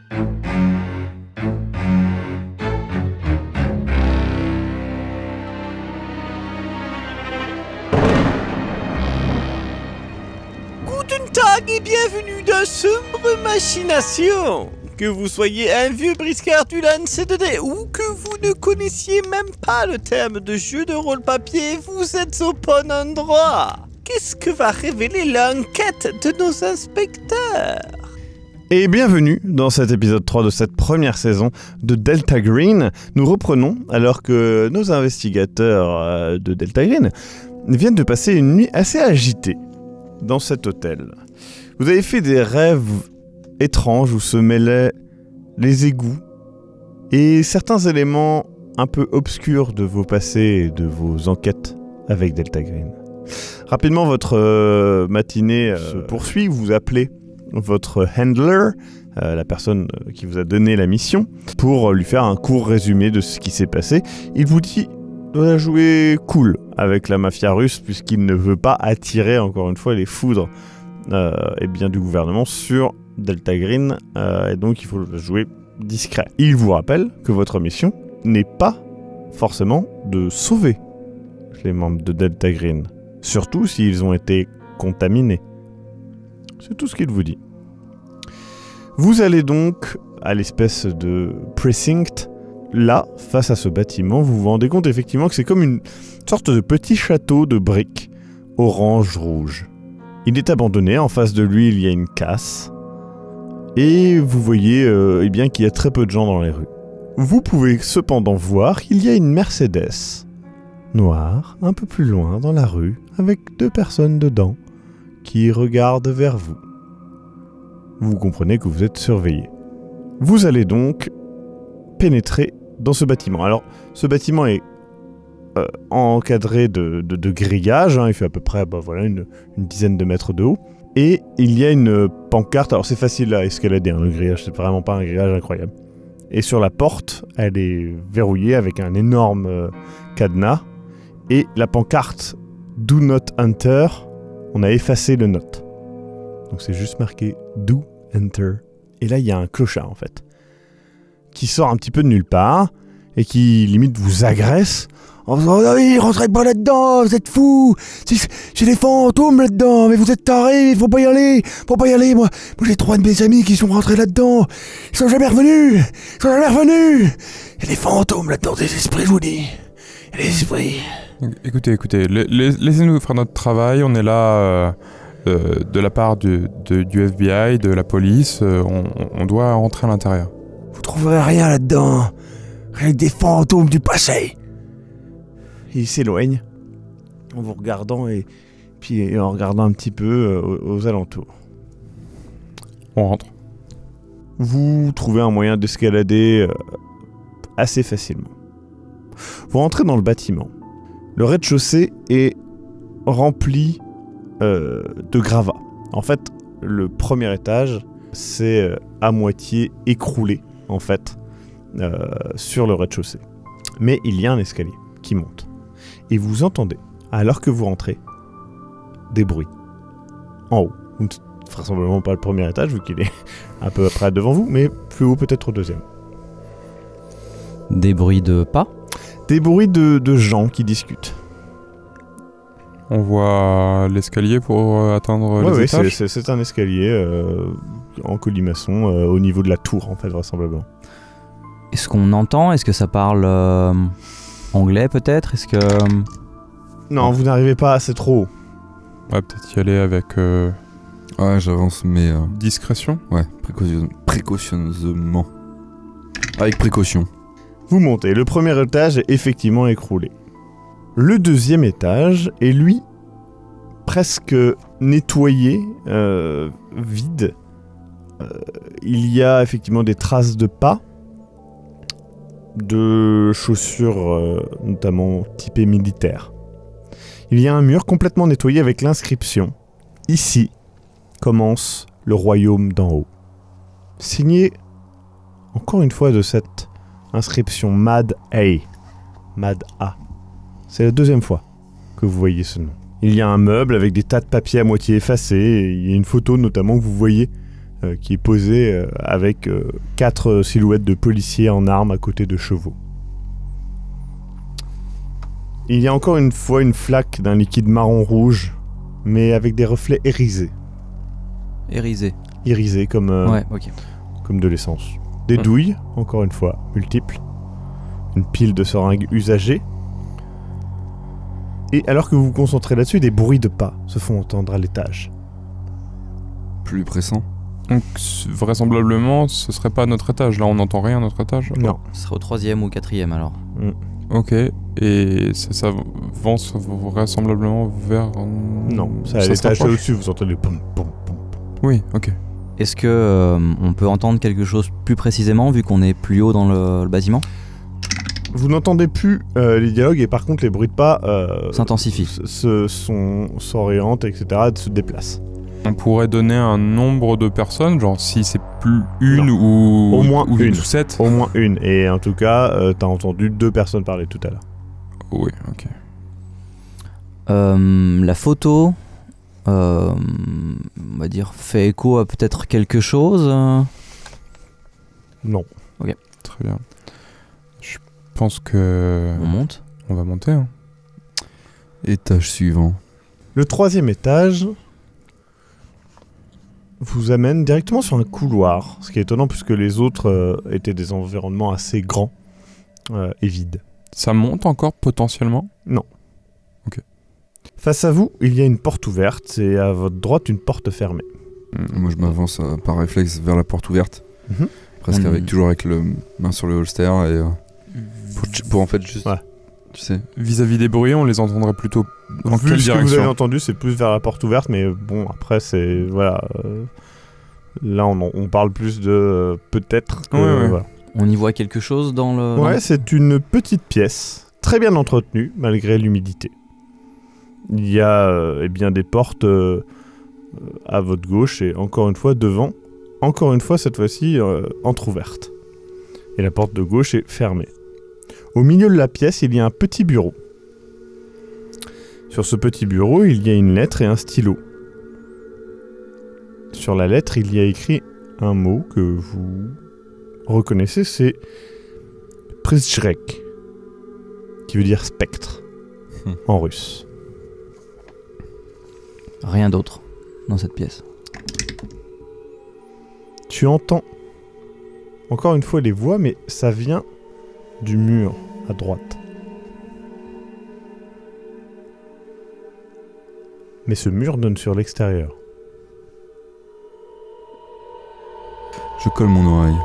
Guten Tag et bienvenue dans Sombre Machination. Que vous soyez un vieux briscard du LAN-C2D ou que vous ne connaissiez même pas le terme de jeu de rôle papier, vous êtes au bon endroit. Qu'est-ce que va révéler l'enquête de nos inspecteurs? Et bienvenue dans cet épisode 3 de cette première saison de Delta Green. Nous reprenons alors que nos investigateurs de Delta Green viennent de passer une nuit assez agitée dans cet hôtel. Vous avez fait des rêves étranges où se mêlaient les égouts et certains éléments un peu obscurs de vos passés et de vos enquêtes avec Delta Green. Rapidement, votre matinée se poursuit. Vous appelez votre handler, la personne qui vous a donné la mission, pour lui faire un court résumé de ce qui s'est passé. Il vous dit de jouer cool avec la mafia russe puisqu'il ne veut pas attirer encore une fois les foudres du gouvernement sur Delta Green, et donc il faut jouer discret. Il vous rappelle que votre mission n'est pas forcément de sauver les membres de Delta Green, surtout s'ils ont été contaminés. C'est tout ce qu'il vous dit. Vous allez donc à l'espèce de precinct. Là, face à ce bâtiment, vous vous rendez compte effectivement que c'est comme une sorte de petit château de briques orange-rouge. Il est abandonné, en face de lui il y a une casse. Et vous voyez qu'il y a très peu de gens dans les rues. Vous pouvez cependant voir qu'il y a une Mercedes noire, un peu plus loin dans la rue, avec 2 personnes dedans, qui regardent vers vous. Vous comprenez que vous êtes surveillé. Vous allez donc pénétrer dans ce bâtiment. Alors, ce bâtiment est encadré de grillages, il fait à peu près une dizaine de mètres de haut. Et il y a une pancarte, alors c'est facile à escalader, le grillage, c'est vraiment pas un grillage incroyable. Et sur la porte, elle est verrouillée avec un énorme cadenas. Et la pancarte « Do not enter », on a effacé le « not ». Donc c'est juste marqué « Do enter ». Et là, il y a un clochard, en fait, qui sort un petit peu de nulle part et qui, limite, vous agresse en disant « Oh oui, rentrez pas là-dedans, vous êtes fous, c'est des fantômes là-dedans, mais vous êtes tarés, faut pas y aller, moi j'ai 3 de mes amis qui sont rentrés là-dedans, ils sont jamais revenus, il y a des fantômes là-dedans, des esprits, je vous dis, il y a des esprits. » Écoutez, laissez-nous faire notre travail, on est là de la part du FBI, de la police, on doit rentrer à l'intérieur. Vous trouverez rien là-dedans, rien que des fantômes du passé. Il s'éloigne en vous regardant et puis en regardant un petit peu aux alentours. On rentre. Vous trouvez un moyen d'escalader assez facilement. Vous rentrez dans le bâtiment. Le rez-de-chaussée est rempli de gravats. En fait, le premier étage, c'est à moitié écroulé, en fait, sur le rez-de-chaussée. Mais il y a un escalier qui monte. Et vous entendez, alors que vous rentrez, des bruits. En haut. Vraisemblablement pas le premier étage, vu qu'il est à peu près devant vous, mais plus haut peut-être au deuxième. Des bruits de pas? Des bruits de gens qui discutent. On voit l'escalier pour atteindre les étages. C'est un escalier en colimaçon au niveau de la tour, en fait, vraisemblablement. Est-ce qu'on entend? Est-ce que ça parle anglais, peut-être? Est-ce que... Non, vous n'arrivez pas, c'est trop haut. On va peut-être y aller avec... Ouais, j'avance, mais... discrétion? Ouais, précautionneusement. Avec précaution. Vous montez, le premier étage est effectivement écroulé. Le deuxième étage est, lui, presque nettoyé, vide. Il y a effectivement des traces de pas, de chaussures notamment typées militaires. Il y a un mur complètement nettoyé avec l'inscription « Ici commence le royaume d'en haut ». Signé, encore une fois, de cette inscription Mad A. Mad A. C'est la 2e fois que vous voyez ce nom. Il y a un meuble avec des tas de papiers à moitié effacés, et il y a une photo notamment que vous voyez qui est posé avec 4 silhouettes de policiers en armes à côté de chevaux. Il y a encore une fois une flaque d'un liquide marron-rouge, mais avec des reflets irisés. Irisés comme, Ouais, ok. comme de l'essence. Des douilles, encore une fois, multiples. Une pile de seringues usagées. Et alors que vous vous concentrez là-dessus, des bruits de pas se font entendre à l'étage. Plus pressant. Donc vraisemblablement, ce serait pas à notre étage. Là, on n'entend rien à notre étage. Non. Ce serait au 3e ou 4e alors. Ok. Et ça avance vraisemblablement vers... Non, c'est à ça se l'étage rapproche au-dessus, vous entendez pom pom pom. Oui, ok. Est-ce que on peut entendre quelque chose plus précisément vu qu'on est plus haut dans le bâtiment? Vous n'entendez plus les dialogues et par contre les bruits de pas S'intensifie. s'orientent, etc., se déplacent. On pourrait donner un nombre de personnes, genre si c'est plus une ou... Au moins ou une. 7. Au moins une. Et en tout cas, t'as entendu 2 personnes parler tout à l'heure. Oui, ok. La photo, on va dire, fait écho à peut-être quelque chose. Non. Très bien. Je pense que... On monte. On va monter. Hein. Étage suivant. Le 3e étage vous amène directement sur un couloir, ce qui est étonnant puisque les autres étaient des environnements assez grands et vides. Ça monte encore potentiellement? Face à vous, il y a une porte ouverte et à votre droite une porte fermée. Moi, je m'avance par réflexe vers la porte ouverte. Mhm. Presque toujours avec le main sur le holster et pour en fait juste... Ouais. Tu sais. Vis-à-vis des bruits, on les entendrait plutôt en Vu quelle ce que vous avez direction? entendu, c'est plus vers la porte ouverte, mais bon, après, c'est... Voilà. Là, on parle plus de... peut-être que... Ouais. Voilà. On y voit quelque chose dans le... Ouais, c'est une petite pièce, très bien entretenue, malgré l'humidité. Il y a eh bien des portes à votre gauche et encore une fois devant. Encore une fois, cette fois-ci, entrouverte. Et la porte de gauche est fermée. Au milieu de la pièce, il y a un petit bureau. Sur ce petit bureau, il y a une lettre et un stylo. Sur la lettre, il y a écrit un mot que vous reconnaissez, c'est Prizhrek, qui veut dire spectre en russe. Rien d'autre dans cette pièce. Tu entends encore une fois les voix, mais ça vient du mur à droite. Mais ce mur donne sur l'extérieur. Je colle mon oreille.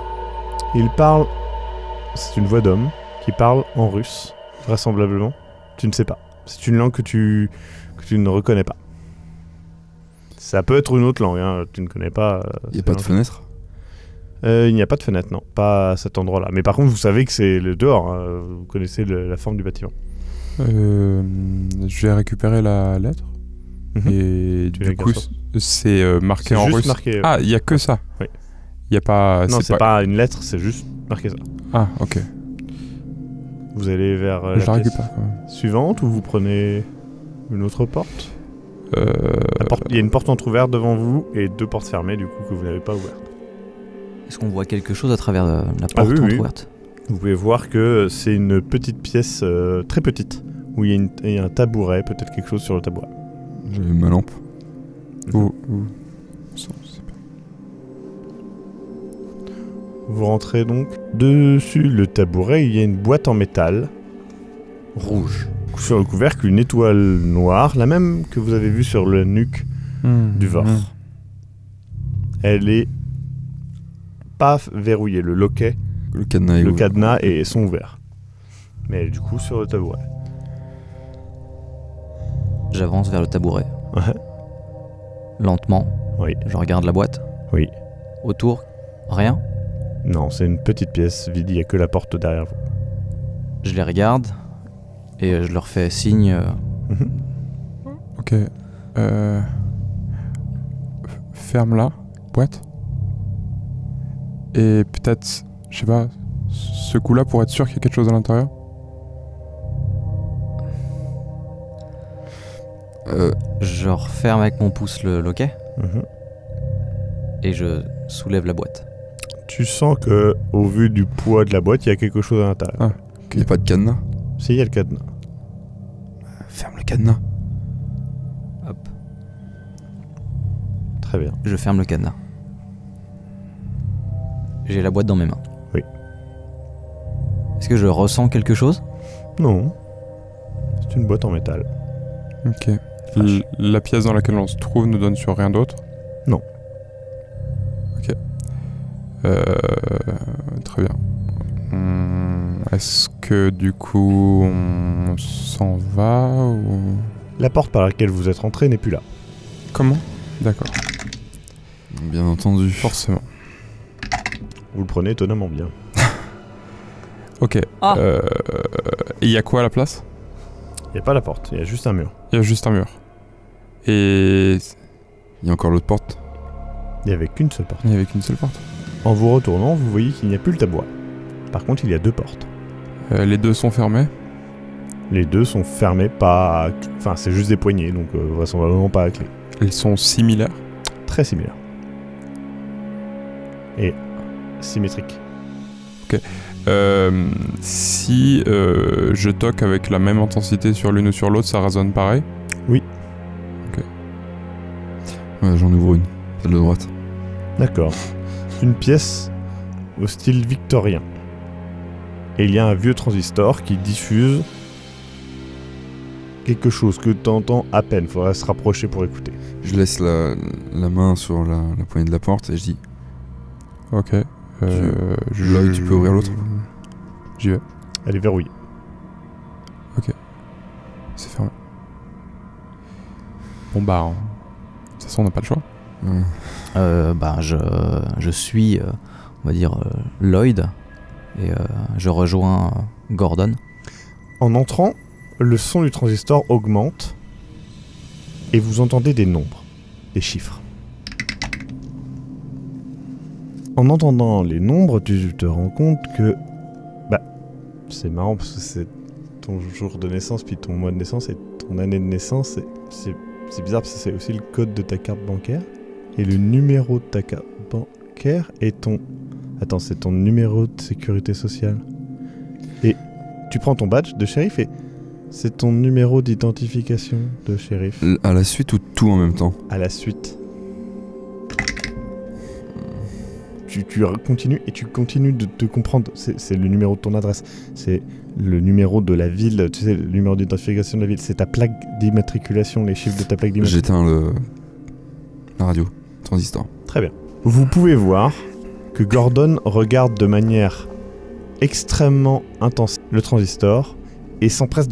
Il parle... C'est une voix d'homme qui parle en russe, vraisemblablement. Tu ne sais pas. C'est une langue que tu ne reconnais pas. Ça peut être une autre langue, hein. Tu ne connais pas. Il n'y a pas de fenêtre? Il n'y a pas de fenêtre, non. Pas à cet endroit-là. Mais par contre, vous savez que c'est le dehors. Hein. Vous connaissez la forme du bâtiment. Je vais récupérer la lettre. Et Tu du l'as coup, qu'un seul. c'est marqué C'est en juste russe. marqué. Ah, il n'y a que ça? Oui. Il n'y a pas... Non, c'est pas une lettre, c'est juste marqué ça. Ah, ok. Vous allez vers Je la la pièce récupère quand même. suivante ou vous prenez une autre porte. Il y a une porte entrouverte devant vous et 2 portes fermées du coup que vous n'avez pas ouvertes. Est-ce qu'on voit quelque chose à travers la porte oui, oui. entrouverte? Vous pouvez voir que c'est une petite pièce très petite où il y a un tabouret, peut-être quelque chose sur le tabouret. J'ai ma lampe. Où Vous rentrez donc dessus le tabouret, il y a une boîte en métal rouge. Sur le couvercle, une étoile noire, la même que vous avez vue sur le nuque du Vor. Elle est pas verrouillée, le loquet, Le cadenas est le ouvert. cadenas sont ouverts. Mais elle est du coup sur le tabouret. J'avance vers le tabouret. Ouais. Lentement. Oui. Je regarde la boîte. Oui. Autour, rien. Non, c'est une petite pièce vide, il n'y a que la porte derrière vous. Je les regarde et je leur fais signe. Ok. Ferme la boîte. Et peut-être, je sais pas, ce coup-là pour être sûr qu'il y a quelque chose à l'intérieur. Je referme avec mon pouce le loquet Mhm. et je soulève la boîte. Tu sens que, au vu du poids de la boîte, il y a quelque chose à l'intérieur. Ah. Il n'y a pas de cadenas. Si, il y a le cadenas. Ferme le cadenas. Hop. Très bien. Je ferme le cadenas. J'ai la boîte dans mes mains. Oui. Est-ce que je ressens quelque chose? Non. C'est une boîte en métal. Ok. La pièce dans laquelle on se trouve ne donne sur rien d'autre? Non. Ok. Très bien. Est-ce que du coup on s'en va ou... La porte par laquelle vous êtes rentré n'est plus là. Comment? D'accord. Bien entendu. Forcément. Vous le prenez étonnamment bien. Ok. Ah. Il y a quoi à la place? Il n'y a pas la porte, il y a juste un mur. Il y a juste un mur. Et Il y a encore l'autre porte. Il n'y avait qu'une seule porte. il n'y avait qu'une seule porte. En vous retournant, vous voyez qu'il n'y a plus le tabouret. Par contre, il y a 2 portes. Les deux sont fermés. Les 2 sont fermées, pas... Enfin, c'est juste des poignées, donc vraisemblablement pas à clé. Elles sont similaires. Très similaires. Et symétriques. Si je toque avec la même intensité sur l'une ou sur l'autre, ça résonne pareil? Ouais, j'en ouvre une. Celle de droite. D'accord. Une pièce au style victorien. Et il y a un vieux transistor qui diffuse quelque chose que tu entends à peine. Faudrait se rapprocher pour écouter. Je laisse la main sur la poignée de la porte et je dis Ok. Lloyd, tu peux ouvrir l'autre? J'y vais. Elle est verrouillée. C'est fermé. Bon bah, de toute façon on n'a pas le choix. Je suis, on va dire, Lloyd, et je rejoins Gordon. En entrant, le son du transistor augmente et vous entendez des nombres, des chiffres. En entendant les nombres, tu te rends compte que... c'est marrant parce que c'est ton jour de naissance, puis ton mois de naissance et ton année de naissance. C'est bizarre parce que c'est aussi le code de ta carte bancaire. Et le numéro de ta carte bancaire est ton... Attends, c'est ton numéro de sécurité sociale. Et tu prends ton badge de shérif et c'est ton numéro d'identification de shérif. à la suite ou tout en même temps? À la suite. Tu continues et tu continues de te comprendre. C'est le numéro de ton adresse. C'est le numéro de la ville. Tu sais, le numéro d'identification de la ville. C'est ta plaque d'immatriculation, les chiffres de ta plaque d'immatriculation. J'éteins la radio, transistor. Très bien. Vous pouvez voir que Gordon regarde de manière extrêmement intense le transistor et s'empresse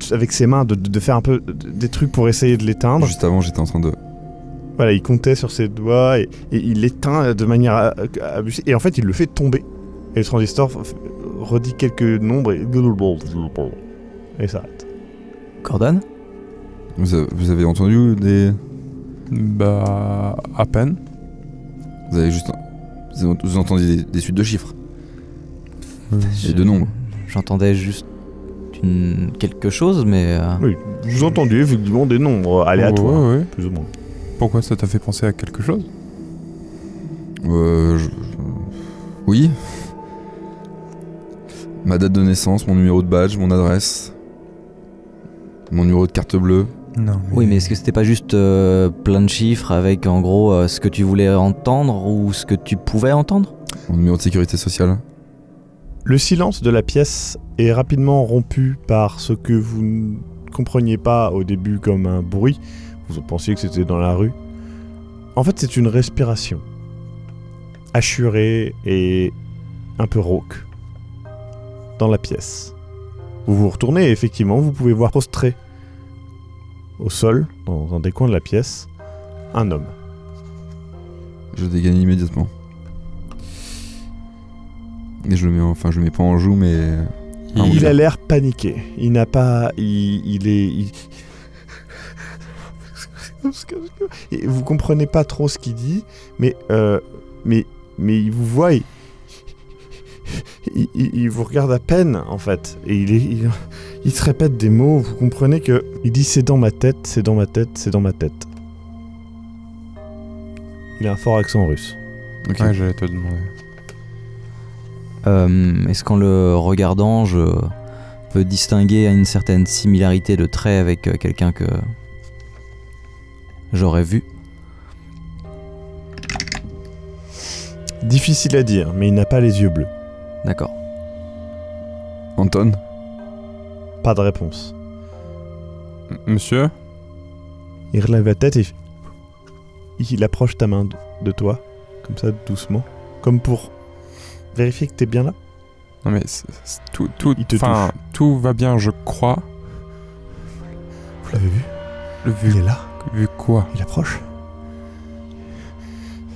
avec ses mains de faire un peu des trucs pour essayer de l'éteindre. Juste avant, j'étais en train de... Voilà, il comptait sur ses doigts et il l'éteint de manière abusée. Et en fait, il le fait tomber. Et le transistor redit quelques nombres et s'arrête. Gordon? Vous avez entendu des... Bah, à peine. Vous avez juste... Vous entendiez des suites de chiffres et de nombres. J'entendais juste quelque chose, mais... Oui, vous entendiez effectivement des nombres aléatoires, Ouais. plus ou moins. Pourquoi ça t'a fait penser à quelque chose? Oui. Ma date de naissance, mon numéro de badge, mon adresse, mon numéro de carte bleue. Non. Oui, mais est-ce que c'était pas juste plein de chiffres avec en gros ce que tu voulais entendre ou ce que tu pouvais entendre? Mon numéro de sécurité sociale. Le silence de la pièce est rapidement rompu par ce que vous ne compreniez pas au début comme un bruit. Vous pensiez que c'était dans la rue. En fait, c'est une respiration. Assurée et un peu rauque. Dans la pièce. Vous vous retournez et effectivement, vous pouvez voir prostré au sol, dans un des coins de la pièce, un homme. Je dégaine immédiatement. Et je le mets pas en joue, mais... Il a l'air paniqué. Il n'a pas... Il est... Et vous comprenez pas trop ce qu'il dit, mais il vous voit, il vous regarde à peine en fait, et il se répète des mots. Vous comprenez que il dit c'est dans ma tête, c'est dans ma tête, c'est dans ma tête. Il a un fort accent russe. Ok. Ouais, j'allais te demander. Est-ce qu'en le regardant, je peux distinguer une certaine similarité de trait avec quelqu'un que j'aurais vu? Difficile à dire, mais il n'a pas les yeux bleus. D'accord. Anton? Pas de réponse. Monsieur? Il relève la tête et il approche ta main de toi, comme ça, doucement, comme pour vérifier que t'es bien là. Non mais tout, Il te enfin, tout va bien, je crois. Vous l'avez vu? Il Vu, est là, vu quoi? il approche.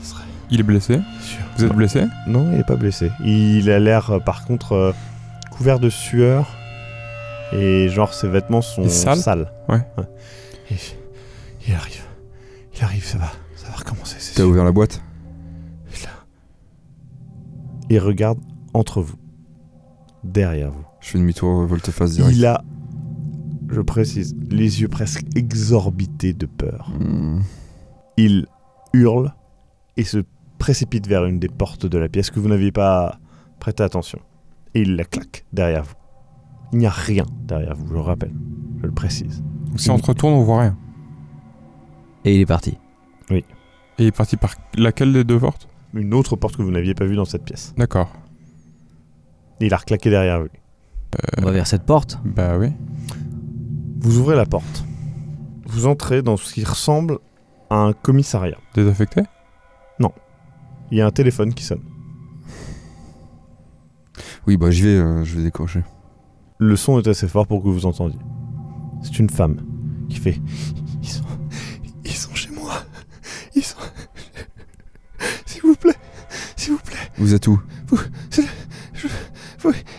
Ce serait Il est blessé? sûr. Vous êtes blessé? Non, il est pas blessé. Il a l'air, par contre, couvert de sueur. Et genre, ses vêtements sont Et sales. sales. Ouais. Et il arrive. Il arrive, ça va recommencer, c'est T'as sûr. ouvert la boîte? Il regarde entre vous. Derrière vous. Je fais demi-tour, volte-face direct. Il a, je précise, les yeux presque exorbités de peur. Il hurle et se précipite vers une des portes de la pièce que vous n'aviez pas prêté attention. Et il la claque derrière vous. Il n'y a rien derrière vous, je le rappelle. Je le précise. Donc si on se retourne, on voit rien. Et il est parti. Et il est parti par laquelle des deux portes? Une autre porte que vous n'aviez pas vue dans cette pièce. D'accord. Et il a reclaqué derrière vous. On va vers cette porte. Bah oui. Vous ouvrez la porte. Vous entrez dans ce qui ressemble à un commissariat. Désaffecté? Il y a un téléphone qui sonne. Oui, bah je vais décrocher. Le son est assez fort pour que vous entendiez. C'est une femme qui fait... Ils sont chez moi. Ils sont... S'il vous plaît. Vous êtes où?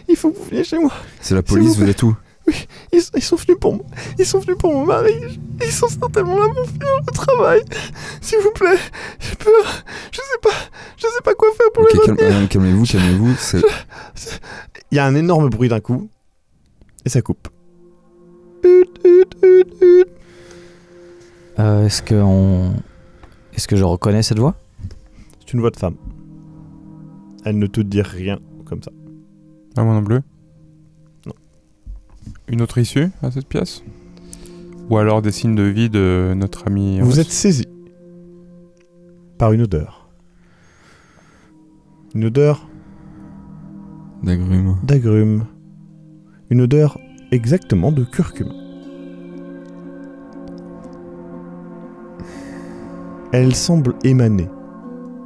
Il faut que vous veniez chez moi. C'est la S'il police, vous plaît. vous êtes où? Ils sont venus pour moi. Ils sont venus pour mon mari. Ils sont certainement là pour finir le travail. S'il vous plaît. J'ai peur. Je sais pas quoi faire pour les Ok, retenir. calmez-vous. C'est... Il y a un énorme bruit d'un coup. Et ça coupe. Est-ce que je reconnais cette voix? C'est une voix de femme. Elle ne te dit rien comme ça. Ah, moi non plus. Non. Une autre issue à cette pièce? Ou alors des signes de vie de notre ami... Vous êtes saisi par une odeur. Une odeur D'agrumes. d'agrumes. Une odeur exactement de curcuma. Elle semble émaner.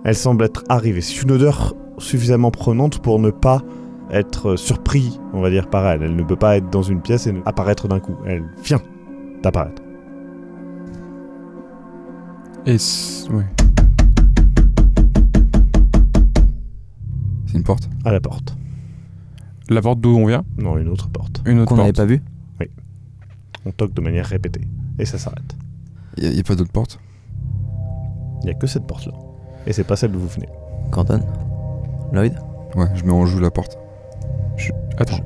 Elle semble être arrivée. C'est une odeur suffisamment prenante pour ne pas être surpris, on va dire, par elle. Elle ne peut pas être dans une pièce et apparaître d'un coup. Elle vient d'apparaître. Et... ouais. C'est une porte? À la porte. La porte d'où on vient? Non, une autre porte. Une autre Qu'on n'avait porte. pas vu? On toque de manière répétée. Et ça s'arrête. Y a pas d'autre porte? Il n'y a que cette porte-là. Et c'est pas celle d'où vous venez. Canton? Lloyd? Ouais, je mets en joue la porte.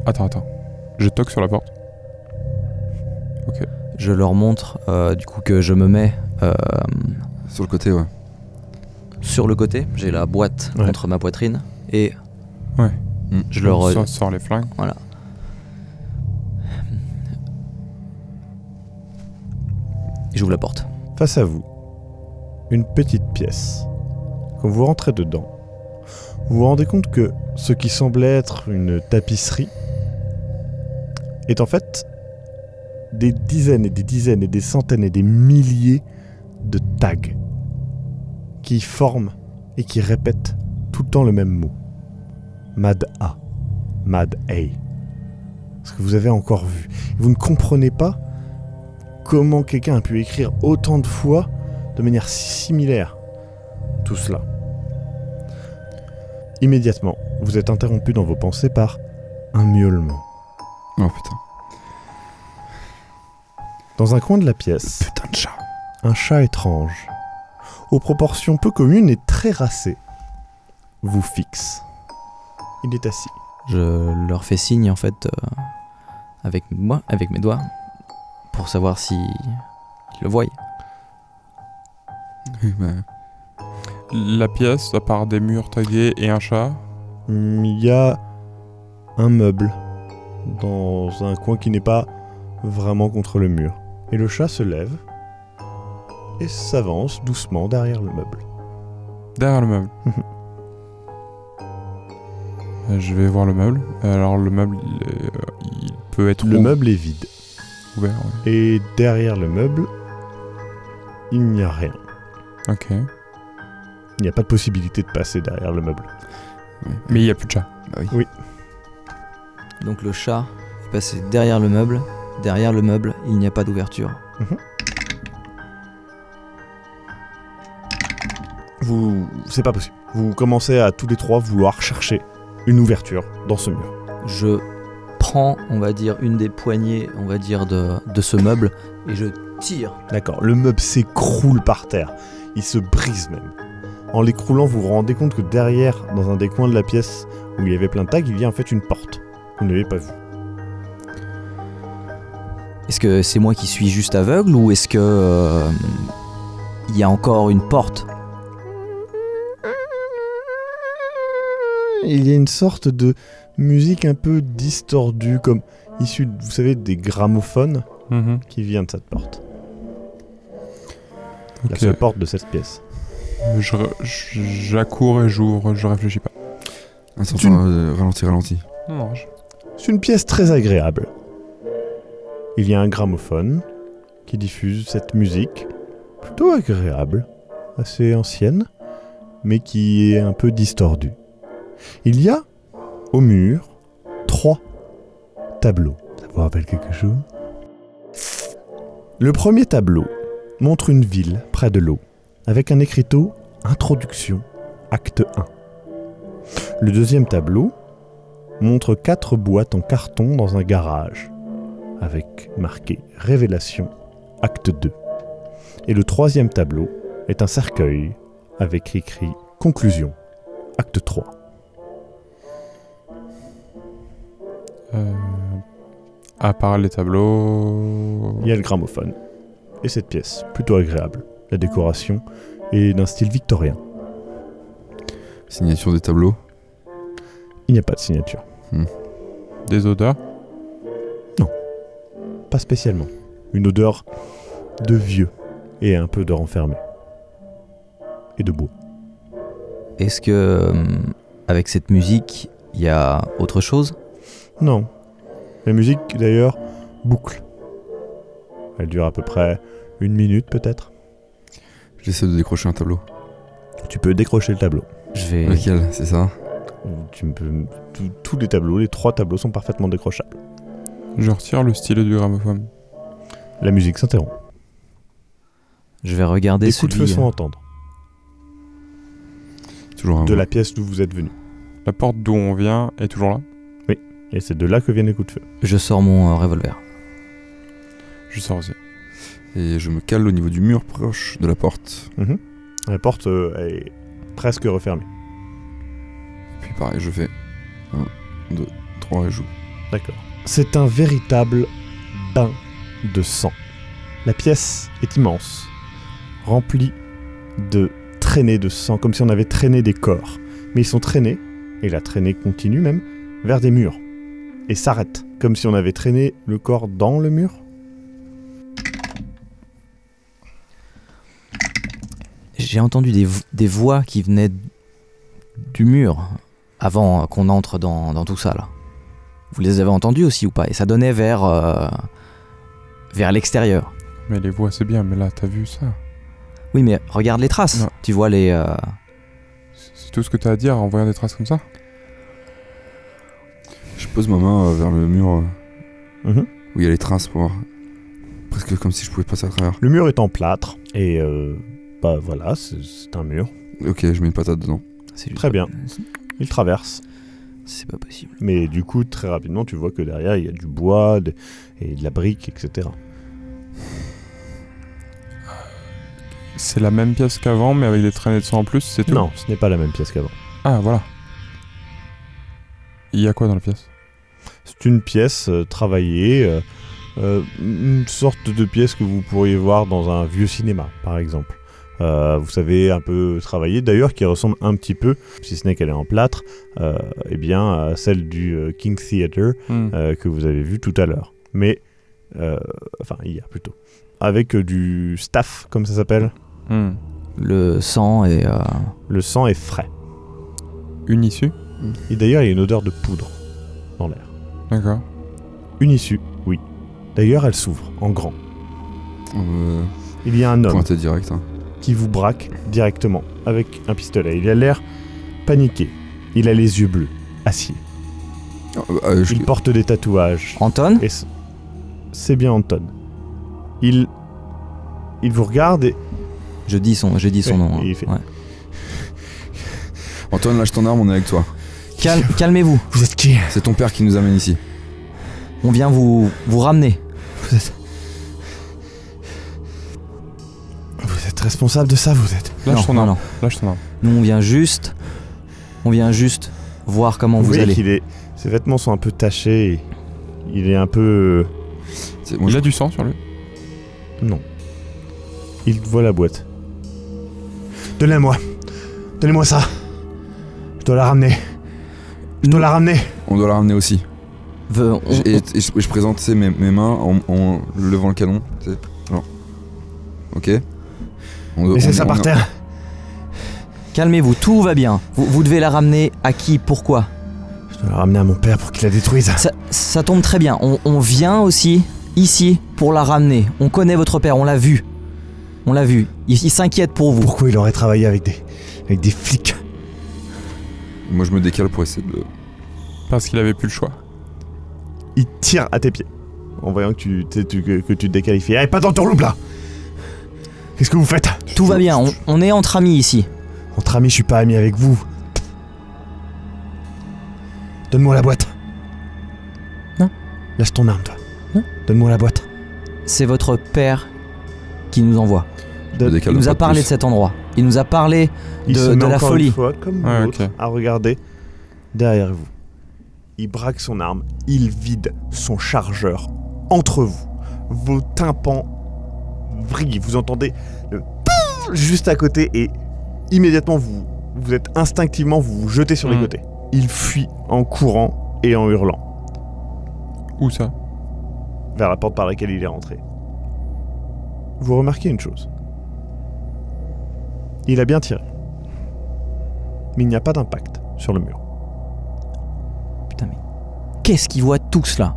Attends. Je toque sur la porte. Je leur montre du coup que je me mets Sur le côté, ouais. sur le côté. J'ai la boîte Ouais. contre ma poitrine. Et Ouais. je leur... Sors les flingues. Voilà. Et j'ouvre la porte. Face à vous, une petite pièce. Quand vous rentrez dedans, vous vous rendez compte que ce qui semblait être une tapisserie est en fait des dizaines et des dizaines et des centaines et des milliers de tags qui forment et qui répètent tout le temps le même mot. Mad A. Mad A. Ce que vous avez encore vu. Vous ne comprenez pas comment quelqu'un a pu écrire autant de fois de manière si similaire tout cela. Immédiatement, vous êtes interrompu dans vos pensées par un miaulement. Oh putain. Dans un coin de la pièce, Putain de chat. un chat étrange, aux proportions peu communes et très racées, vous fixe. Il est assis. Je leur fais signe en fait avec mes doigts pour savoir si ils le voient. Oui, bah, La pièce, à part des murs tagués et un chat. Il y a un meuble dans un coin qui n'est pas vraiment contre le mur. Et le chat se lève et s'avance doucement derrière le meuble. Derrière le meuble. Je vais voir le meuble. Alors le meuble, il peut être Le meuble est vide. ouvert. Ouais. Et derrière le meuble, il n'y a rien. Ok. Il n'y a pas de possibilité de passer derrière le meuble. Mais il n'y a plus de chat. Bah oui. Donc le chat est passé derrière le meuble. Derrière le meuble, il n'y a pas d'ouverture. C'est pas possible. Vous commencez à tous les trois vouloir chercher une ouverture dans ce mur. Je prends, on va dire, une des poignées, on va dire, de ce meuble et je tire. D'accord, le meuble s'écroule par terre. Il se brise même. En l'écroulant, vous vous rendez compte que derrière, dans un des coins de la pièce où il y avait plein de tags, il y a en fait une porte. Vous ne l'avez pas vue. Est-ce que c'est moi qui suis juste aveugle ou est-ce que il y a encore une porte? Il y a une sorte de musique un peu distordue, comme issue, vous savez, des gramophones qui vient de cette porte. La seule porte de cette pièce. J'accours et j'ouvre, je réfléchis pas. Ralenti. Non, C'est une pièce très agréable. Il y a un gramophone qui diffuse cette musique plutôt agréable, assez ancienne, mais qui est un peu distordue. Il y a, au mur, 3 tableaux. Ça vous rappelle quelque chose? Le premier tableau montre une ville près de l'eau, avec un écriteau « Introduction, acte 1 ». Le deuxième tableau montre 4 boîtes en carton dans un garage, avec marqué « Révélation, acte 2 ». Et le troisième tableau est un cercueil, avec écrit « Conclusion, acte 3 ». À part les tableaux... Il y a le gramophone. Et cette pièce, plutôt agréable. La décoration est d'un style victorien. Signature des tableaux. Il n'y a pas de signature. Des odeurs. Pas spécialement. Une odeur de vieux et un peu de renfermé. Et de bois. Est-ce que avec cette musique, il y a autre chose? Non. La musique, d'ailleurs, boucle. Elle dure à peu près 1 minute, peut-être. J'essaie de décrocher un tableau. Tu peux décrocher le tableau. Je vais... Lequel, c'est ça? Tous les tableaux, les 3 tableaux sont parfaitement décrochables. Je retire le stylet du gramophone. La musique s'interrompt. Je vais regarder Des coups de feu sont entendre. Toujours un De la pièce d'où vous êtes venu. La porte d'où on vient est toujours là. Et c'est de là que viennent les coups de feu. Je sors mon revolver. Je sors aussi. Et je me cale au niveau du mur proche de la porte. La porte est presque refermée. Puis pareil, je fais 1, 2, 3 et je joue. D'accord. C'est un véritable bain de sang. La pièce est immense, remplie de traînées de sang, comme si on avait traîné des corps. Mais ils sont traînés, et la traînée continue même, vers des murs. Et s'arrête, comme si on avait traîné le corps dans le mur. J'ai entendu des voix qui venaient du mur avant qu'on entre dans tout ça là. Vous les avez entendues aussi ou pas? Et ça donnait vers l'extérieur. Mais les voix c'est bien, mais là t'as vu ça? Oui, mais regarde les traces. Non. Tu vois les... C'est tout ce que t'as à dire en voyant des traces comme ça? Je pose ma main vers le mur Mhm. où il y a les traces pour voir. Presque comme si je pouvais passer à travers. Le mur est en plâtre, et bah voilà, c'est un mur. Ok, je mets une patate dedans. c'est juste Très pas- bien. Il traverse. C'est pas possible. Mais du coup, très rapidement, tu vois que derrière, il y a du bois et de la brique, etc. C'est la même pièce qu'avant, mais avec des traînées de sang en plus, c'est tout? Non, ce n'est pas la même pièce qu'avant. Ah, voilà. Il y a quoi dans la pièce? C'est une pièce travaillée, une sorte de pièce que vous pourriez voir dans un vieux cinéma, par exemple. vous savez un peu travailler, d'ailleurs qui ressemble un petit peu, si ce n'est qu'elle est en plâtre, eh bien à celle du King Theatre que vous avez vu tout à l'heure. Mais, enfin hier plutôt, avec du staff, comme ça s'appelle. Le sang et... Le sang est frais. Une issue. Et d'ailleurs il y a une odeur de poudre dans l'air. D'accord. Une issue, oui. D'ailleurs elle s'ouvre en grand. Il y a un homme Pointé direct. Hein. qui vous braque directement avec un pistolet. Il a l'air paniqué. Il a les yeux bleus, acier. Il porte des tatouages. Anton ? Et c'est bien Anton. Il vous regarde et... Je dis son nom. il fait. Ouais. Antoine, lâche ton arme, on est avec toi. Calmez-vous. Vous êtes qui ? C'est ton père qui nous amène ici. On vient vous ramener. Vous êtes responsable de ça, vous êtes. Lâche ton arme. Non. Lâche ton arme. Nous, on vient juste voir comment vous voyez allez. Ses vêtements sont un peu tachés. Et il est un peu... Il a du sang sur lui. Non. Il voit la boîte. Donnez-moi ça. Je dois la ramener. On doit la ramener aussi. Et je présente mes mains en levant le canon. Alors. Ok. Laissez ça par terre. Calmez-vous, tout va bien. Vous devez la ramener à qui ? Pourquoi ? Je dois la ramener à mon père pour qu'il la détruise. Ça tombe très bien. On vient aussi ici pour la ramener. On connaît votre père, on l'a vu. Il s'inquiète pour vous. Pourquoi il aurait travaillé avec des flics ? Moi je me décale pour essayer de... Parce qu'il avait plus le choix. Il tire à tes pieds. En voyant que tu te déqualifies. Allez, pas dans ton loup là. Qu'est-ce que vous faites ? Tout va bien, on est entre amis ici. Entre amis, je suis pas ami avec vous. Donne-moi la boîte. Non. Lâche ton arme, toi. Non. Donne-moi la boîte. C'est votre père qui nous envoie. Il nous a parlé de cet endroit. Il nous a parlé de la folie. Une fois, comme l'autre, à regarder derrière vous. Il braque son arme. Il vide son chargeur entre vous. Vos tympans vrillent. Vous entendez le pouf juste à côté et immédiatement vous êtes instinctivement vous jetez sur les côtés. Il fuit en courant et en hurlant. Où ça ? Vers la porte par laquelle il est rentré. Vous remarquez une chose. Il a bien tiré. Mais il n'y a pas d'impact sur le mur. Putain, mais qu'est-ce qu'ils voient tout cela ?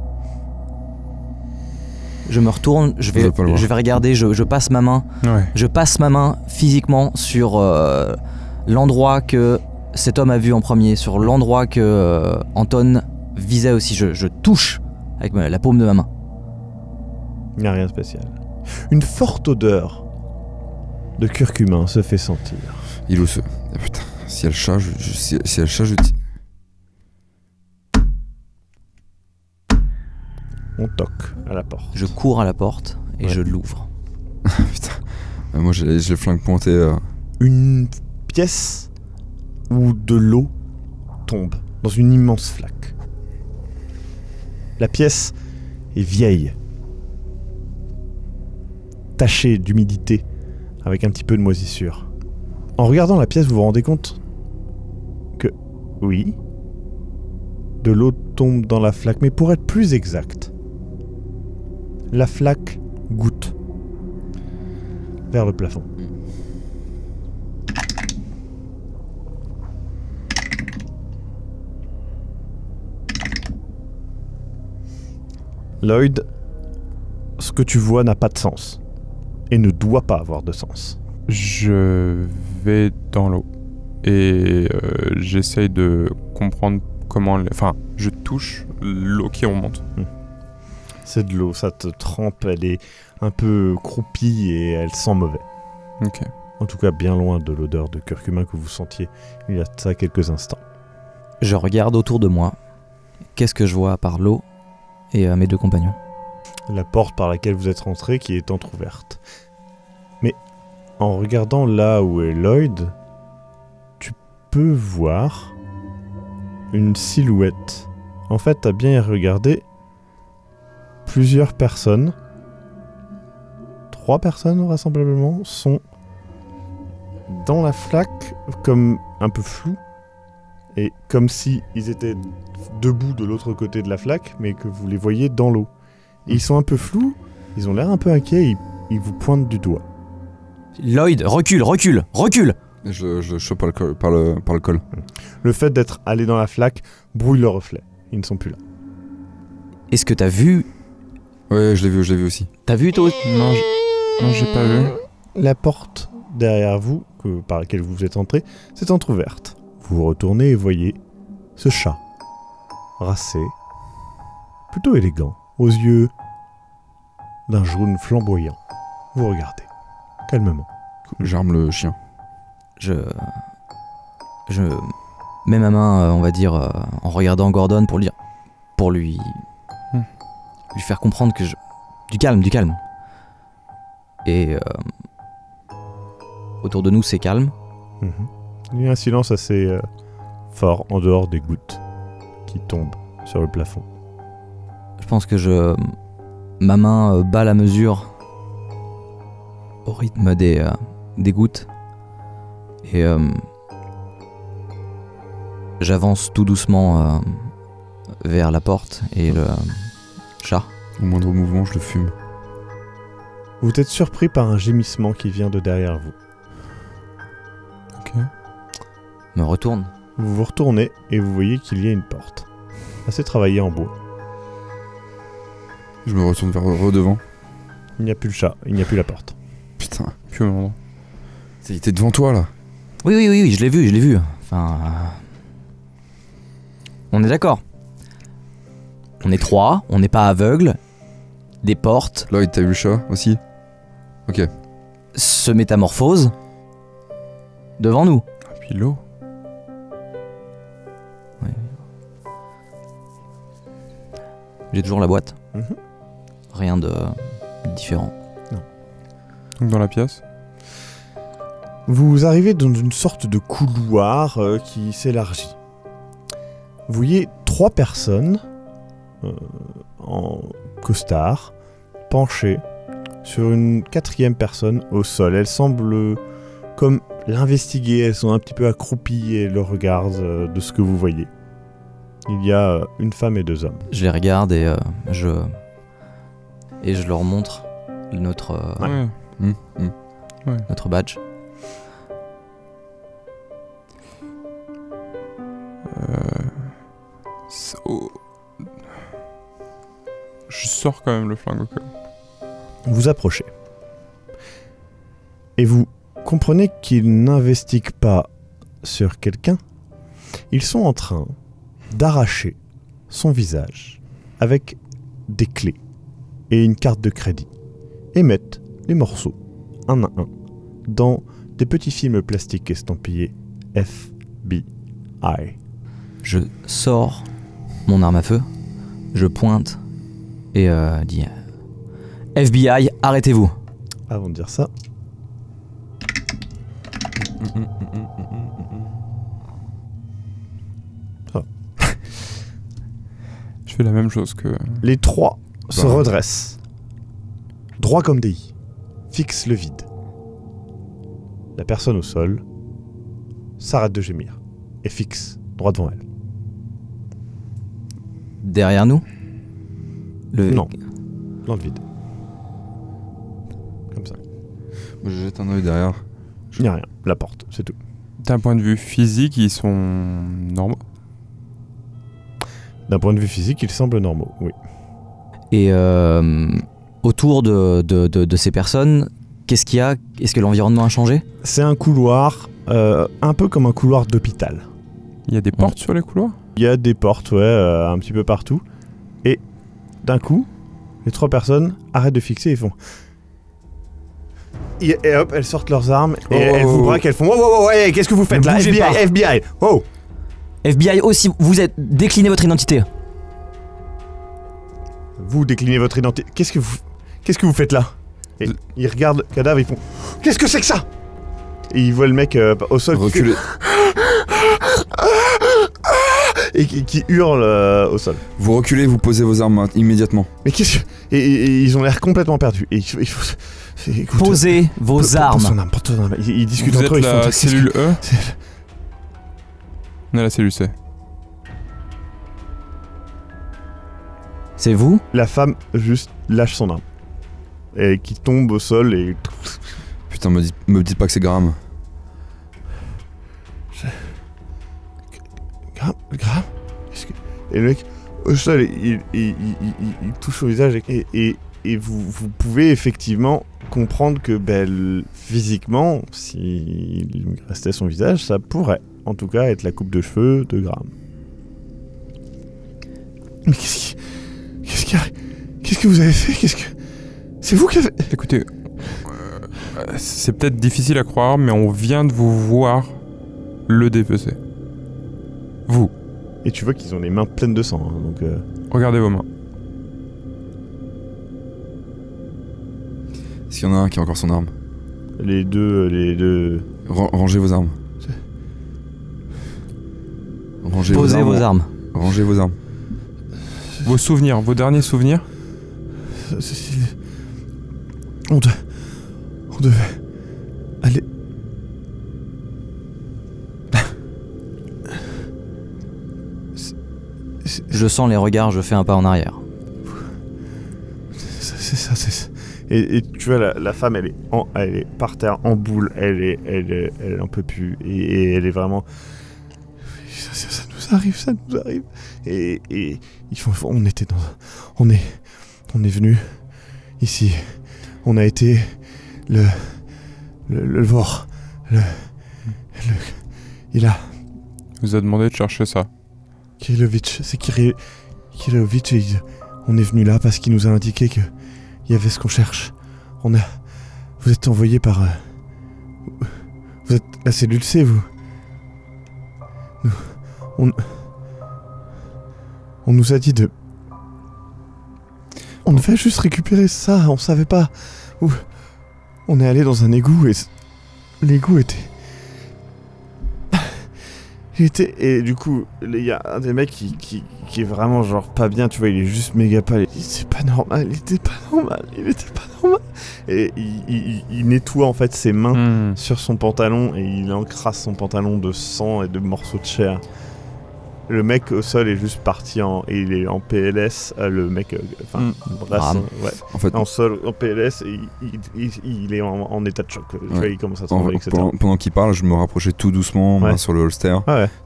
Je me retourne, je vais regarder, je passe ma main. Ouais. Je passe ma main physiquement sur l'endroit que cet homme a vu en premier, sur l'endroit que Anton visait aussi. Je touche avec la paume de ma main. Il n'y a rien de spécial. Une forte odeur de curcumin se fait sentir. Il osse. Ah, putain, si elle charge, si elle charge, je dis. On toque à la porte. Je cours à la porte et je l'ouvre. Putain. Moi j'ai le flingue pointé. Une pièce où de l'eau tombe dans une immense flaque. La pièce est vieille, tachée d'humidité, avec un petit peu de moisissure. En regardant la pièce, vous vous rendez compte que, oui, de l'eau tombe dans la flaque, mais pour être plus exact, la flaque goutte vers le plafond. Lloyd, ce que tu vois n'a pas de sens et ne doit pas avoir de sens. Je vais dans l'eau et j'essaye de comprendre comment... Enfin, je touche l'eau qui remonte. C'est de l'eau, ça te trempe, elle est un peu croupie et elle sent mauvais. Ok. En tout cas, bien loin de l'odeur de curcuma que vous sentiez il y a de ça quelques instants. Je regarde autour de moi. Qu'est-ce que je vois à part l'eau et mes deux compagnons ? La porte par laquelle vous êtes rentré qui est entrouverte. Mais en regardant là où est Lloyd, tu peux voir une silhouette. En fait, t'as bien regardé plusieurs personnes, 3 personnes vraisemblablement, sont dans la flaque, comme un peu flous, et comme si ils étaient debout de l'autre côté de la flaque, mais que vous les voyez dans l'eau. Et ils sont un peu flous, ils ont l'air un peu inquiets, ils vous pointent du doigt. Lloyd, recule. Je chope par le col. Le fait d'être allé dans la flaque brouille le reflet. Ils ne sont plus là. Est-ce que t'as vu... Ouais, je l'ai vu aussi. T'as vu toi? Non, j'ai pas vu. La porte derrière vous, par laquelle vous êtes entré, s'est entrouverte. Vous vous retournez et voyez ce chat, racé, plutôt élégant, aux yeux d'un jaune flamboyant. Vous regardez, calmement. J'arme le chien. Je mets ma main, on va dire, en regardant Gordon pour lui faire comprendre que du calme. Et autour de nous, c'est calme. Il y a un silence assez fort en dehors des gouttes qui tombent sur le plafond. Je pense que ma main bat la mesure au rythme des gouttes. Et j'avance tout doucement vers la porte et le chat. Au moindre mouvement, je le fume. Vous êtes surpris par un gémissement qui vient de derrière vous. Ok. Me retourne. Vous vous retournez et vous voyez qu'il y a une porte, assez travaillée en bois. Je me retourne vers redevant. Il n'y a plus le chat, il n'y a plus la porte. Putain, Puis au moment. il était devant toi là. Oui, je l'ai vu. Enfin... On est d'accord. On est trois, on n'est pas aveugle. Des portes. Lloyd, t'as vu le chat aussi? Ok. Se métamorphose. Devant nous. Et puis l'eau. J'ai toujours la boîte. Mhm. Rien de différent. Donc dans la pièce. Vous arrivez dans une sorte de couloir qui s'élargit. Vous voyez 3 personnes en costard, penchées sur une 4e personne au sol. Elles semblent comme l'investiguer, elles sont un petit peu accroupies et le regardent de ce que vous voyez. Il y a une femme et 2 hommes. Je les regarde et je leur montre notre notre badge. Je sors quand même le flingue au cas. Vous approchez. Et vous comprenez qu'ils n'investiguent pas sur quelqu'un. Ils sont en train d'arracher son visage avec des clés et une carte de crédit et mettent les morceaux un à un dans des petits films plastiques estampillés FBI. Je sors mon arme à feu, je pointe et dis FBI, arrêtez-vous. Avant de dire ça, Je fais la même chose que... les 3 se redressent, droit comme des i, fixent le vide. La personne au sol s'arrête de gémir et fixe droit devant elle. Derrière nous? Non, dans le vide. Comme ça. Moi, je jette un œil derrière. Il n'y a rien, la porte, c'est tout. D'un point de vue physique, ils sont normaux. D'un point de vue physique, ils semblent normaux, oui. Et autour de ces personnes, qu'est-ce qu'il y a? Est-ce que l'environnement a changé? C'est un couloir, un peu comme un couloir d'hôpital. Il y a des portes sur les couloirs? Il y a des portes, ouais, un petit peu partout. Et d'un coup, les 3 personnes arrêtent de fixer et font... Et hop, elles sortent leurs armes et elles vous braquent, elles font... Wow, qu'est-ce que vous faites là? bougez pas. FBI, wow! FBI aussi, vous êtes déclinez votre identité. Vous déclinez votre identité. Qu'est-ce que vous faites là? Et ils regardent le cadavre, ils font... Qu'est-ce que c'est que ça? Et ils voient le mec au sol. Reculez. et qui hurle au sol. Vous reculez, vous posez vos armes immédiatement. Mais qu'est-ce que... Et ils ont l'air complètement perdus. Et il faut... Écoute, posez vos armes. Ils discutent vous entre eux. Vous êtes la cellule E. C'est... On est la cellule C. C'est vous? La femme juste lâche son arme. Et qui tombe au sol et... Putain, me dites pas que c'est Graham. Graham? Et le mec, au sol, il touche au visage et vous pouvez effectivement comprendre que physiquement, s'il restait son visage, ça pourrait en tout cas être la coupe de cheveux de Graham. Mais qu'est-ce que vous avez fait? C'est vous qui avez... Écoutez, c'est peut-être difficile à croire, mais on vient de vous voir le dépecer. Vous. Et tu vois qu'ils ont les mains pleines de sang, hein, donc... Regardez vos mains. Est-ce qu'il y en a un qui a encore son arme? Les deux... Rangez vos armes. Posez vos armes. Rangez vos armes. Vos souvenirs, vos derniers souvenirs? On devait aller... Je sens les regards, je fais un pas en arrière. C'est ça. Et tu vois, la femme, elle est par terre, en boule, elle en peut plus, et elle est vraiment... Ça nous arrive. Et on était dans... On est venu ici. On a été le voir. Il a... Vous a demandé de chercher ça. Kirilovitch, c'est Kirilovitch, et on est venu là parce qu'il nous a indiqué qu'il y avait ce qu'on cherche. Vous êtes envoyé par... Vous êtes la cellule C, vous. On nous a dit de... On devait juste récupérer ça, on savait pas. On est allé dans un égout et... L'égout était... Et du coup, il y a un des mecs qui est vraiment genre pas bien, tu vois, il est juste méga pâle. C'est pas normal, il était pas normal. Et il nettoie en fait ses mains sur son pantalon et il encrasse son pantalon de sang et de morceaux de chair. Le mec au sol est juste parti et il est en PLS, le mec, en fait, en sol, en PLS, et il est en état de choc. Tu vois, il commence à trembler, etc. Pendant qu'il parle, je me rapprochais tout doucement, main sur le holster,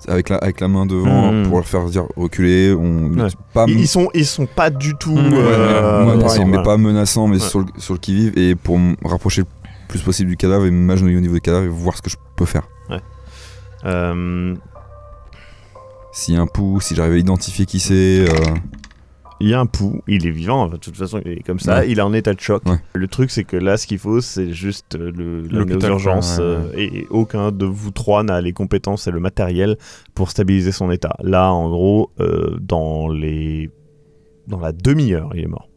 avec la main devant, pour leur faire dire reculer. Ils sont pas du tout... mais pas menaçants, mais sur le qui-vive, et pour me rapprocher le plus possible du cadavre et m'agenouiller au niveau du cadavre et voir ce que je peux faire. S'il y a un pouls, si j'arrive à identifier qui c'est... Il y a un pouls, il est vivant, de toute façon il est comme ça, il est en état de choc. Le truc c'est que là ce qu'il faut c'est juste l'amener aux urgences et aucun de vous trois n'a les compétences et le matériel pour stabiliser son état. Là en gros, dans la demi-heure il est mort.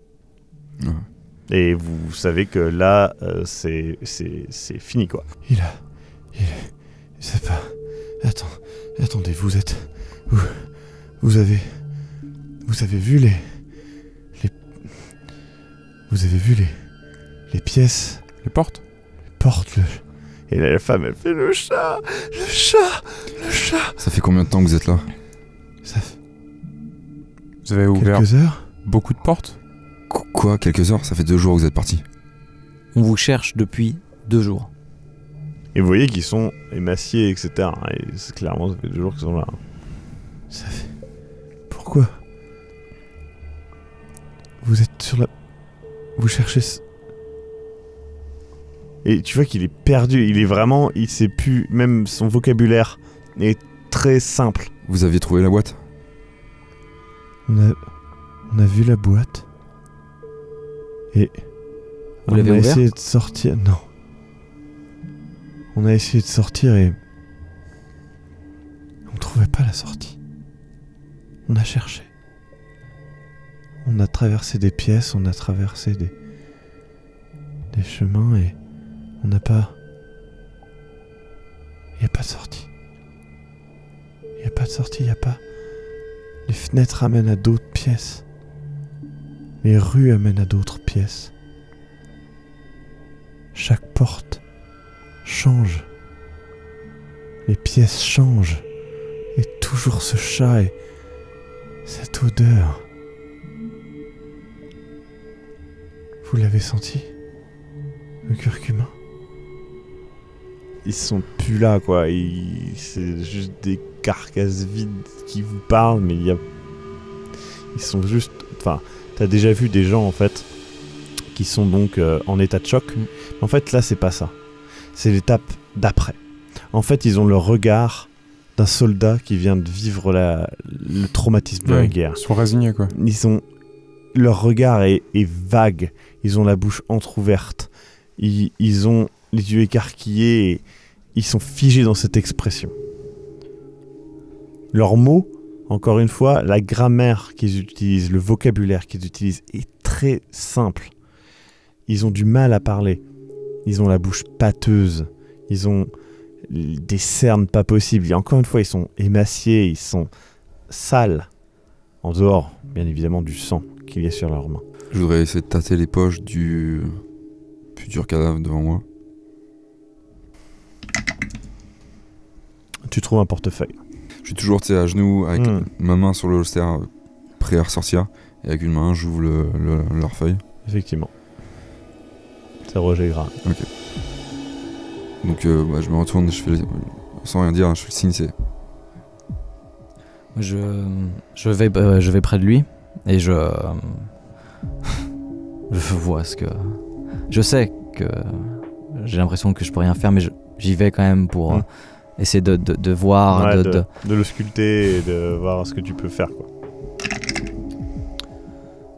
Et vous savez que là c'est fini quoi. Il sait pas... Attendez, vous avez vu les pièces, les portes, et là, la femme elle fait le chat. Ça fait combien de temps que vous êtes là? Vous avez ouvert quelques heures. Beaucoup de portes? Quoi, quelques heures? Ça fait 2 jours que vous êtes partis. On vous cherche depuis 2 jours. Et vous voyez qu'ils sont émaciés, etc. Et c'est clairement, ça fait 2 jours qu'ils sont là. Ça fait... Pourquoi? Vous êtes sur la... Vous cherchez... Et tu vois qu'il est perdu. Il est vraiment... Il sait plus... Même son vocabulaire est très simple. Vous aviez trouvé la boîte? On a vu la boîte. Et... Vous l'avez ouvert? On a essayé de sortir... Non. On a essayé de sortir et... On trouvait pas la sortie. On a cherché. On a traversé des pièces, on a traversé des chemins et... On n'a pas... Il n'y a pas de sortie. Il n'y a pas de sortie, il n'y a pas Les fenêtres amènent à d'autres pièces. Les rues amènent à d'autres pièces. Chaque porte change. Les pièces changent. Et toujours ce chat et cette odeur. Vous l'avez senti? Le curcuma? Ils sont plus là, quoi. C'est juste des carcasses vides qui vous parlent, mais ils sont juste... Enfin, t'as déjà vu des gens, en fait, qui sont donc en état de choc. En fait, là, c'est pas ça. C'est l'étape d'après. En fait, ils ont le regard d'un soldat qui vient de vivre le traumatisme de la guerre. Ils sont résignés, quoi. Leur regard est vague. Ils ont la bouche entrouverte. Ils ont les yeux écarquillés et ils sont figés dans cette expression. Leurs mots, encore une fois, la grammaire qu'ils utilisent, le vocabulaire qu'ils utilisent est très simple. Ils ont du mal à parler. Ils ont la bouche pâteuse. Ils ont des cernes pas possibles. Et encore une fois, ils sont émaciés, ils sont sales. En dehors, bien évidemment, du sang qu'il y a sur leurs mains. Je voudrais essayer de tâter les poches du futur cadavre devant moi. Tu trouves un portefeuille. Je suis toujours à genoux, avec ma main sur le holster, prêt à ressortir. Et avec une main, j'ouvre leur feuille. Effectivement. C'est Roger Gras. Ok. Donc je me retourne, sans rien dire, je fais le signe, c'est... Je vais près de lui et je vois ce que... Je sais que j'ai l'impression que je peux rien faire, mais j'y vais quand même pour essayer de voir... Ouais, de le sculpter et de voir ce que tu peux faire, quoi.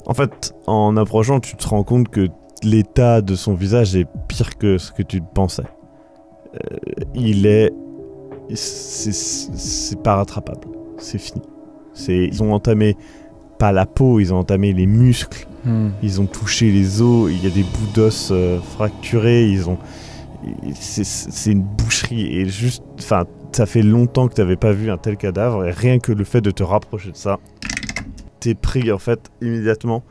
En fait, en approchant, tu te rends compte que l'état de son visage est pire que ce que tu pensais. C'est pas rattrapable. C'est fini. Ils ont entamé pas la peau, ils ont entamé les muscles. Ils ont touché les os. Il y a des bouts d'os fracturés. C'est une boucherie et juste. Enfin, ça fait longtemps que t'avais pas vu un tel cadavre et rien que le fait de te rapprocher de ça, t'es pris en fait immédiatement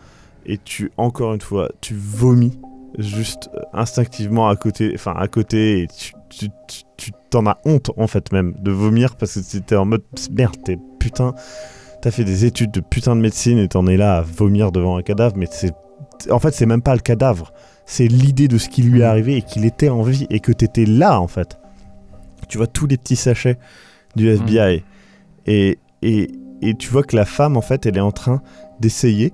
et encore une fois, tu vomis juste instinctivement à côté et tu t'en as honte en fait même de vomir parce que t'es en mode merde, t'as fait des études de putain de médecine et t'en es là à vomir devant un cadavre, mais en fait c'est même pas le cadavre, c'est l'idée de ce qui lui est arrivé et qu'il était en vie et que t'étais là en fait. Tu vois tous les petits sachets du FBI et tu vois que la femme en fait elle est en train d'essayer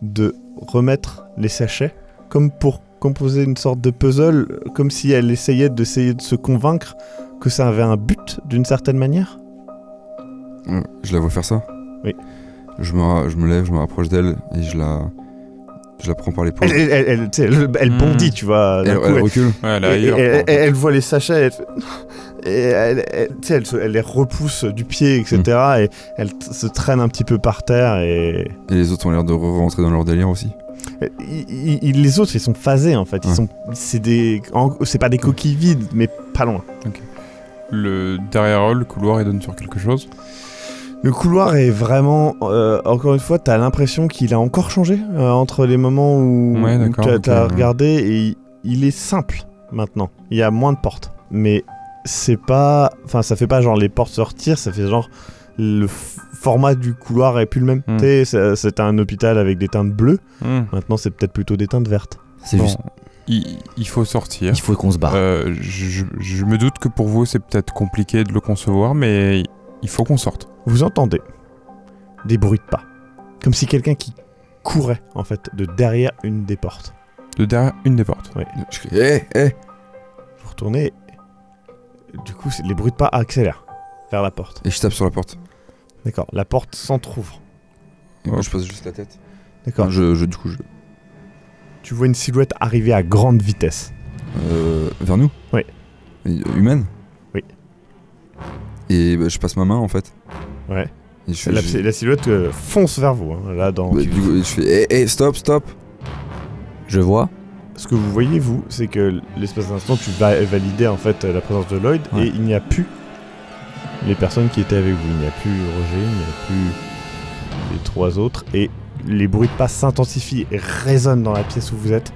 de remettre les sachets comme pour composer une sorte de puzzle, comme si elle essayait de se convaincre que ça avait un but d'une certaine manière. Je la vois faire ça. Oui. Je me lève, je me rapproche d'elle et je la prends par l'épaule. Elle bondit, tu vois. Elle recule. Elle voit les sachets, elle les repousse du pied, etc. Et elle se traîne un petit peu par terre. Et les autres ont l'air de rentrer dans leur délire aussi. Les autres, ils sont phasés en fait. C'est pas des coquilles vides, mais pas loin. Okay. Derrière eux, le couloir, il donne sur quelque chose. Le couloir est vraiment, encore une fois, t'as l'impression qu'il a encore changé entre les moments où t'as regardé et il est simple maintenant. Il y a moins de portes, mais c'est pas, enfin ça fait pas genre les portes se retirent, ça fait genre le format du couloir est plus le même. Tu sais, c'était un hôpital avec des teintes bleues. Maintenant c'est peut-être plutôt des teintes vertes. C'est juste. Il faut sortir. Il faut qu'on se barre. Je me doute que pour vous c'est peut-être compliqué de le concevoir, mais il faut qu'on sorte. Vous entendez des bruits de pas, comme si quelqu'un qui courait en fait de derrière une des portes. De derrière une des portes. Oui. Je crie hé. Vous retournez. Du coup, les bruits de pas accélèrent vers la porte. Et je tape sur la porte. D'accord. La porte s'entrouvre. Et moi, je passe juste la tête. D'accord. Du coup, Tu vois une silhouette arriver à grande vitesse. Vers nous ? Oui. Humaine ? Oui. Et je passe ma main en fait. Ouais. Et la silhouette fonce vers vous. Hein, là, dans. Du coup, je fais hé, stop. Je vois. Ce que vous voyez, vous, c'est que l'espace d'un instant, tu vas valider en fait la présence de Lloyd et il n'y a plus les personnes qui étaient avec vous. Il n'y a plus Roger, il n'y a plus les 3 autres, et les bruits de pas s'intensifient et résonnent dans la pièce où vous êtes.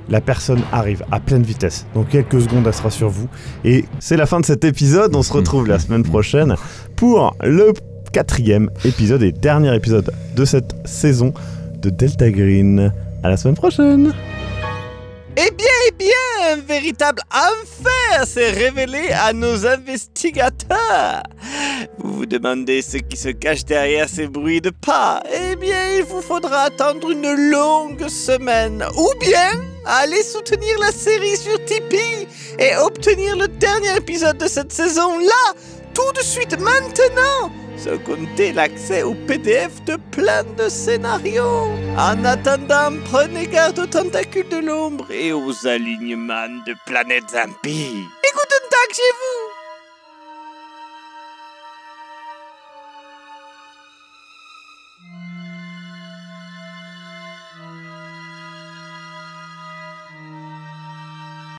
La personne arrive à pleine vitesse. Dans quelques secondes, elle sera sur vous. Et c'est la fin de cet épisode. On se retrouve la semaine prochaine pour le 4e épisode et dernier épisode de cette saison de Delta Green. À la semaine prochaine. Eh bien, un véritable enfer s'est révélé à nos investigateurs. Vous vous demandez ce qui se cache derrière ces bruits de pas. Eh bien, il vous faudra attendre une longue semaine. Ou bien, aller soutenir la série sur Tipeee et obtenir le dernier épisode de cette saison-là, tout de suite, maintenant, sans compter l'accès au PDF de plein de scénarios. En attendant, prenez garde aux tentacules de l'ombre et aux alignements de planètes impies. Et guten Tag chez vous!